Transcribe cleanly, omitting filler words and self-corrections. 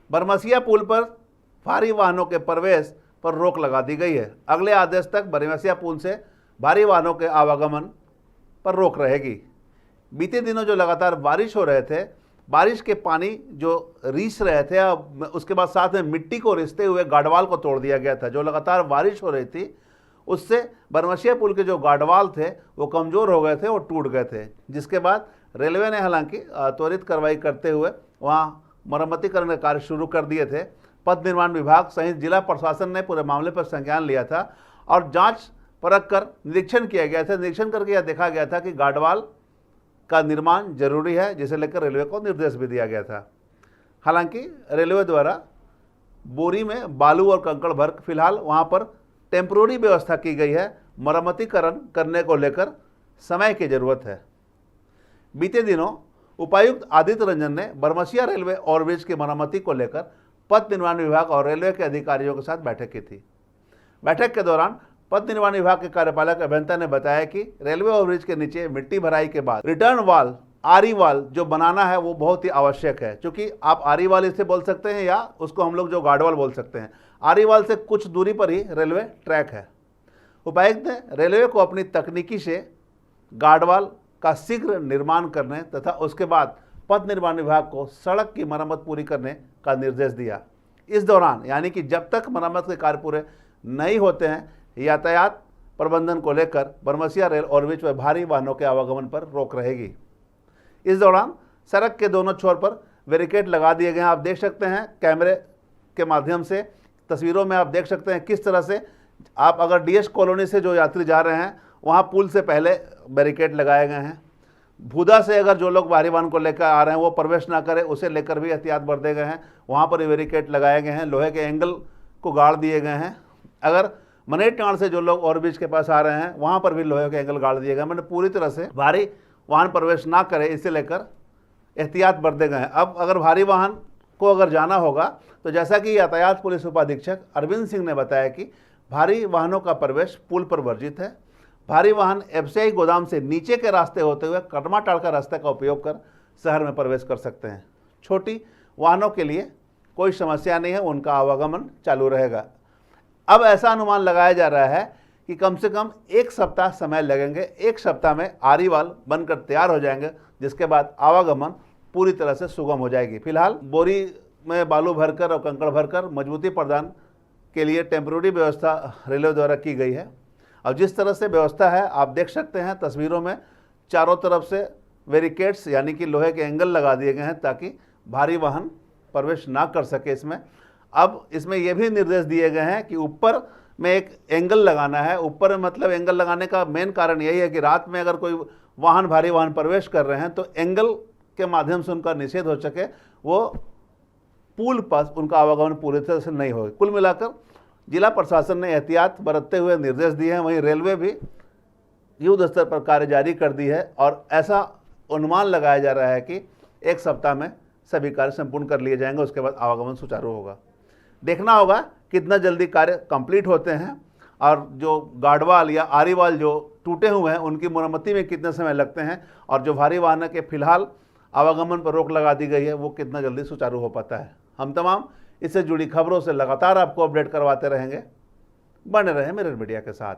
बरमसिया पुल पर भारी वाहनों के प्रवेश पर रोक लगा दी गई है। अगले आदेश तक बरमसिया पुल से भारी वाहनों के आवागमन पर रोक रहेगी। बीते दिनों जो लगातार बारिश हो रहे थे, बारिश के पानी जो रिस रहे थे, उसके बाद साथ में मिट्टी को रिसते हुए गार्डवाल को तोड़ दिया गया था। जो लगातार बारिश हो रही थी उससे बरमसिया पुल के जो गार्डवाल थे वो कमज़ोर हो गए थे, वो टूट गए थे, जिसके बाद रेलवे ने हालांकि त्वरित कार्रवाई करते हुए वहाँ मरम्मतीकरण के कार्य शुरू कर दिए थे। पथ निर्माण विभाग सहित जिला प्रशासन ने पूरे मामले पर संज्ञान लिया था और जांच परख कर निरीक्षण किया गया था। निरीक्षण करके यह देखा गया था कि गार्डवाल का निर्माण जरूरी है, जिसे लेकर रेलवे को निर्देश भी दिया गया था। हालांकि रेलवे द्वारा बोरी में बालू और कंकड़ भर फिलहाल वहाँ पर टेम्प्रोरी व्यवस्था की गई है। मरम्मतीकरण करने को लेकर समय की जरूरत है। बीते दिनों उपायुक्त आदित्य रंजन ने बरमसिया रेलवे ओवरब्रिज की मरम्मती को लेकर पथ निर्माण विभाग और रेलवे के अधिकारियों के साथ बैठक की थी। बैठक के दौरान पथ निर्माण विभाग के कार्यपालक अभियंता ने बताया कि रेलवे ओवरब्रिज के नीचे मिट्टी भराई के बाद रिटर्न वाल, आरी वाल जो बनाना है वो बहुत ही आवश्यक है। क्योंकि आप आरी वाल इसे बोल सकते हैं या उसको हम लोग जो गार्डवाल बोल सकते हैं। आरी वाल से कुछ दूरी पर ही रेलवे ट्रैक है। उपायुक्त ने रेलवे को अपनी तकनीकी से गार्डवाल का शीघ्र निर्माण करने तथा उसके बाद पथ निर्माण विभाग को सड़क की मरम्मत पूरी करने का निर्देश दिया। इस दौरान यानी कि जब तक मरम्मत के कार्य पूरे नहीं होते हैं, यातायात प्रबंधन को लेकर बरमसिया रेल ओवरब्रिज पर भारी वाहनों के आवागमन पर रोक रहेगी। इस दौरान सड़क के दोनों छोर पर बैरिकेड लगा दिए गए हैं। आप देख सकते हैं कैमरे के माध्यम से, तस्वीरों में आप देख सकते हैं किस तरह से आप अगर डीएस कॉलोनी से जो यात्री जा रहे हैं वहाँ पुल से पहले बैरिकेड लगाए गए हैं। भूदा से अगर जो लोग भारी वाहन को लेकर आ रहे हैं वो प्रवेश ना करें, उसे लेकर भी एहतियात बरते गए हैं। वहाँ पर बैरिकेड लगाए गए हैं, लोहे के एंगल को गाड़ दिए गए हैं। अगर मनेटाण से जो लोग ओवरब्रिज के पास आ रहे हैं वहाँ पर भी लोहे के एंगल गाड़ दिए गए। मैंने पूरी तरह से भारी वाहन प्रवेश ना करे इसे लेकर एहतियात बरते गए हैं। अब अगर भारी वाहन को अगर जाना होगा तो जैसा कि यातायात पुलिस उपाधीक्षक अरविंद सिंह ने बताया कि भारी वाहनों का प्रवेश पुल पर वर्जित है। भारी वाहन एफसीआई गोदाम से नीचे के रास्ते होते हुए कटमाटाड़ का रास्ते का उपयोग कर शहर में प्रवेश कर सकते हैं। छोटी वाहनों के लिए कोई समस्या नहीं है, उनका आवागमन चालू रहेगा। अब ऐसा अनुमान लगाया जा रहा है कि कम से कम 1 सप्ताह समय लगेंगे। 1 सप्ताह में आरीवाल बनकर तैयार हो जाएंगे, जिसके बाद आवागमन पूरी तरह से सुगम हो जाएगी। फिलहाल बोरी में बालू भरकर और कंकड़ भरकर मजबूती प्रदान के लिए टेम्प्रोरी व्यवस्था रेलवे द्वारा की गई है। अब जिस तरह से व्यवस्था है आप देख सकते हैं तस्वीरों में, चारों तरफ से बैरिकेड्स यानी कि लोहे के एंगल लगा दिए गए हैं ताकि भारी वाहन प्रवेश ना कर सके इसमें। अब इसमें यह भी निर्देश दिए गए हैं कि ऊपर में एक एंगल लगाना है। ऊपर मतलब एंगल लगाने का मेन कारण यही है कि रात में अगर कोई वाहन, भारी वाहन प्रवेश कर रहे हैं तो एंगल के माध्यम से उनका निषेध हो सके, वो पुल पर उनका आवागमन पूरी तरह से नहीं हो। कुल मिलाकर जिला प्रशासन ने एहतियात बरतते हुए निर्देश दिए हैं। वहीं रेलवे भी युद्ध स्तर पर कार्य जारी कर दी है और ऐसा अनुमान लगाया जा रहा है कि 1 सप्ताह में सभी कार्य संपूर्ण कर लिए जाएंगे। उसके बाद आवागमन सुचारू होगा। देखना होगा कितना जल्दी कार्य कंप्लीट होते हैं और जो गार्डवाल या आरीवाल जो टूटे हुए हैं उनकी मरम्मती में कितने समय लगते हैं और जो भारी वाहन के फिलहाल आवागमन पर रोक लगा दी गई है वो कितना जल्दी सुचारू हो पाता है। हम तमाम इससे जुड़ी खबरों से लगातार आपको अपडेट करवाते रहेंगे। बने रहें मेरे मीडिया के साथ।